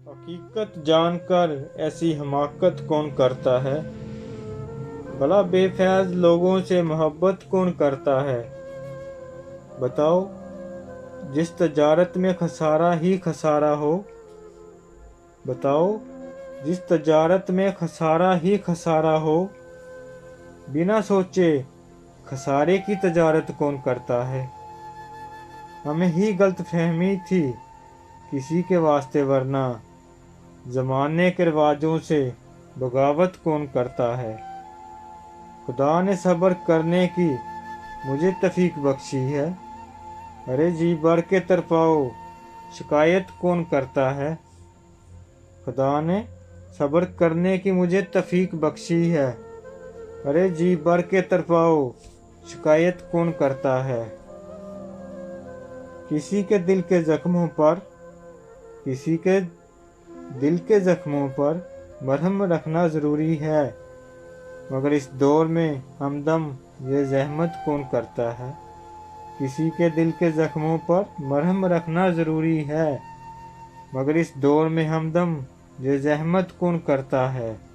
हकीकत जानकर ऐसी हमाकत कौन करता है। भला बेफैज लोगों से मोहब्बत कौन करता है। बताओ, जिस तजारत में खसारा ही खसारा हो। बताओ, जिस तजारत में खसारा ही खसारा हो। बिना सोचे खसारे की तजारत कौन करता है। हमें ही गलतफहमी थी किसी के वास्ते, वरना ज़माने के रिवाजों से बगावत कौन करता है। खुदा ने सब्र करने की मुझे तौफीक बख्शी है। अरे जी भर के तरपाओ, शिकायत कौन करता है। खुदा ने सब्र करने की मुझे तौफीक बख्शी है। अरे जी भर के तरपाओ, शिकायत कौन करता है। किसी के दिल के जख्मों पर मरहम रखना ज़रूरी है, मगर इस दौर में हमदम ये ज़हमत कौन करता है। किसी के दिल के जख्मों पर मरहम रखना ज़रूरी है, मगर इस दौर में हमदम ये ज़हमत कौन करता है।